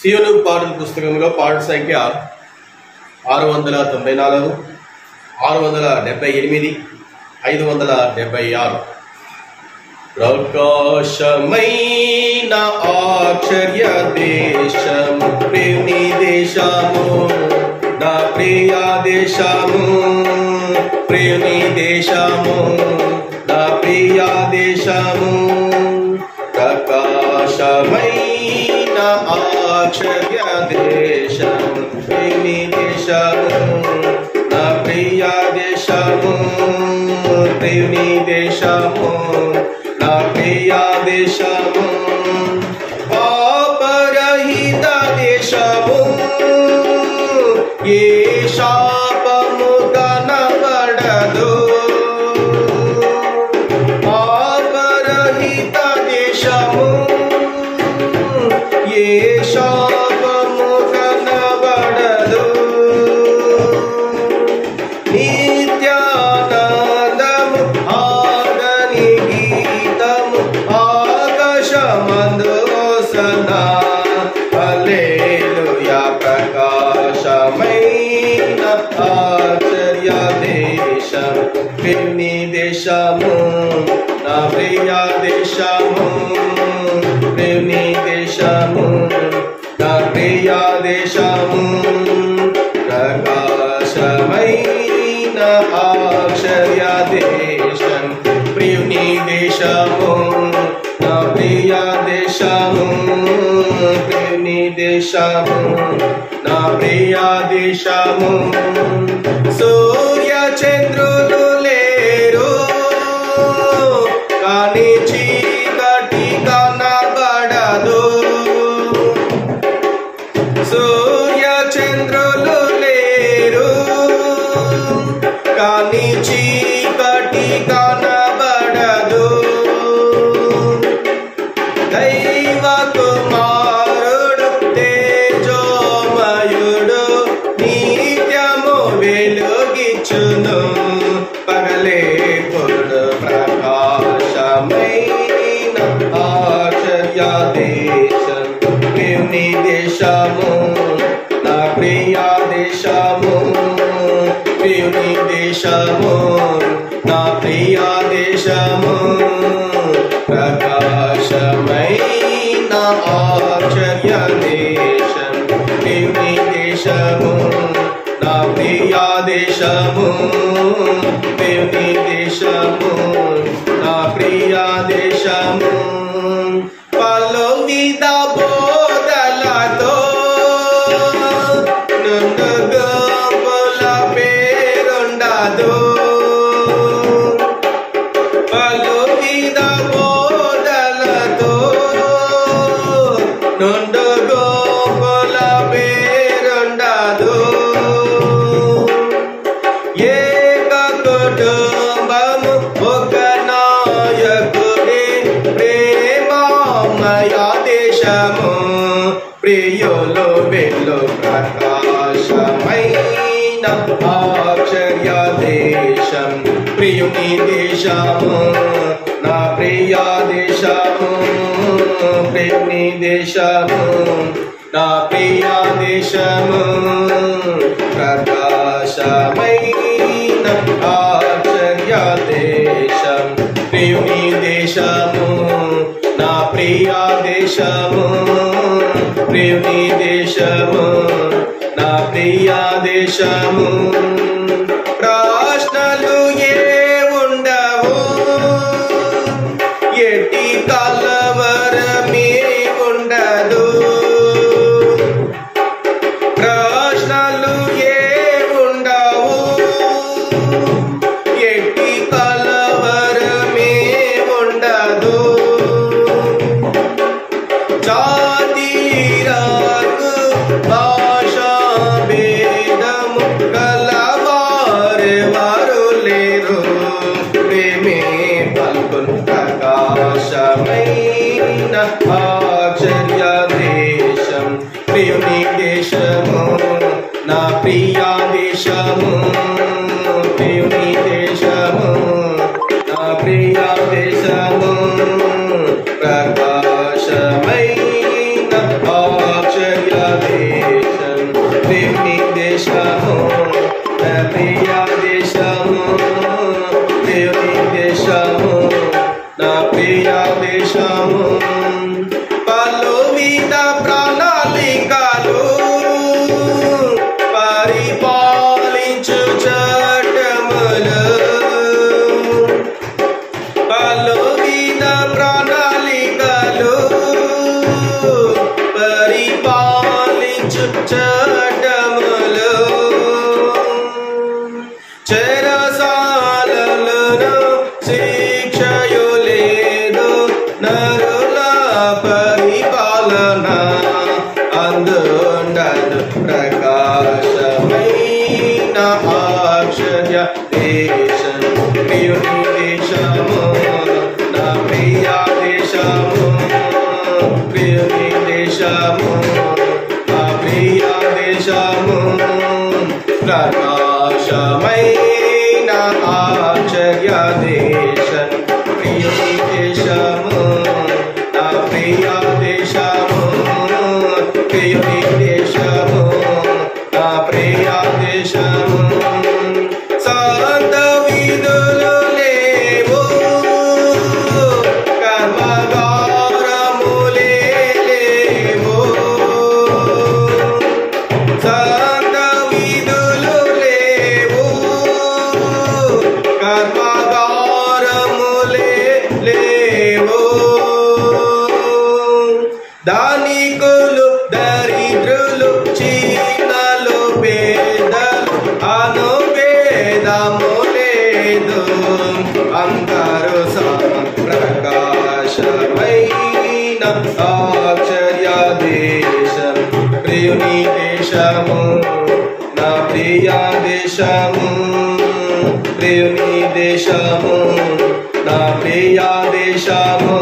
సియోను పాటల పుస్తకంలో పాట సంఖ్య 694, 678, 576. ప్రకాశమైన ఆశ్చర్య దేశము ప్రేమి దేశము, నా ప్రియ దేశము, ప్రేమి దేశము, నా ప్రియ దేశము. ప్రకాశమైన ఆశ్చర్య దేశము ప్రేమి దేశము, నా ప్రియ దేశము, ప్రేమి దేశము, నా ప్రియ దేశము. పాపరహిత దేశము, ఏ శాపము కనబడదు. పాపరహిత దేశము, ఏ శాపము కనబడదు. నిత్యానందము ఆగని గీతము ఆకాశమందు హోసన్నా, హల్లెలూయా. ప్రకాశమైన ఆశ్చర్య దేశం ప్రేమి దేశము, నా ప్రియ దేశము, ప్రేమి దేశము, నా ప్రియ దేశము. ప్రకాశమైన ఆశ్చర్య దేశం ప్రియుని దేశము, నా ప్రియ దేశము, ప్రియుని దేశము, నా ప్రియ దేశము. సూర్య చంద్రులు లేరు కానీ చీకటి కనబడదు. సూర్య చంద్రులు లేరు కానీ చీకటి కనబడదు. దైవ కుమారుడు తేజోమయుడు నిత్యము వెలుగిచ్చును, పగలే పొడు. ప్రకాశమైన ఆశ్చర్య దేశం ప్రేమి దేశము, నా ప్రియ దేశము, ప్రియుని దేశము, నా ప్రియ దేశము. ప్రకాశమైన ఆశ్చర్య దేశం ప్రియుని దేశము, నా ప్రియ దేశము, ప్రియుని దేశము, నా ప్రియ దేశము. పలోవిద బోధలతో నుండు గోపుల పేరుండదు. పలోవిద బోధలతో నుండు గోపుల పేరుండదు. ఏక కుటుంబము ఒక నాయకుడే, ప్రేమమయ దేశము ప్రియులు వెళ్ళు. ప్రకాశమైన ఆశ్చర్య దేశం ప్రియుని దేశము, నా ప్రియ దేశము, ప్రియుని దేశము, నా ప్రియ దేశము. ప్రకాశమైన ఆశ్చర్య దేశం ప్రియుని దేశము, నా ప్రియ దేశము, ప్రియుని దేశము, నా ప్రియ దేశము. ప్రశ్నలు ఏ ఉండవు, ఎట్టి కలవరమే ఉండదు. ప్రశ్నలు ఏ ఉండవు, ఎట్టి కలవరమే ఉండదు. జాతి రాగు భాషా భేదము గలవారెవరు లేరు, ప్రేమే పల్కొను. ప్రకాశమైన ఆశ్చర్య దేశం ప్రియుని దేశము, నా ప్రియ దేశము, ప్రియుని దేశము, నా ప్రియ దేశము. ప్రకాశమైన ఆశ్చర్య దేశము పలు విధ ప్రణాళికలు పరిపాలించు చట్టములు పలు విధ ప్రణాళికలు పరిపాలించు చట్టములు చెరసాలలను శిక్షయు లేదు నరుల పరిపాలన అందుండదు ప్రకాశమైన ఆశ్చర్య దేశం ప్రియుని దేశము నా ప్రియ దేశము ప్రియుని దేశము నా ప్రియ దేశము ప్రకాశమైన ఆశ్చర్య దేశం ప్రియుని దేశము నా ప్రియ దేశము ప్రియుని దేశము నా ప్రియ దేశము సంత విధులు లేవు కర్మగారములే లేవు సంత విధులు లేవు కర్మగారములే లేవు ధనికులు దరిద్రులు చీనలు పేదలు అనుభేదము లేదు అందరూ ప్రకాశమైన ఆశ్చర్య దేశం ప్రియుని దేశము నా ప్రియ దేశము ప్రియుని దేశము నా ప్రియ దేశము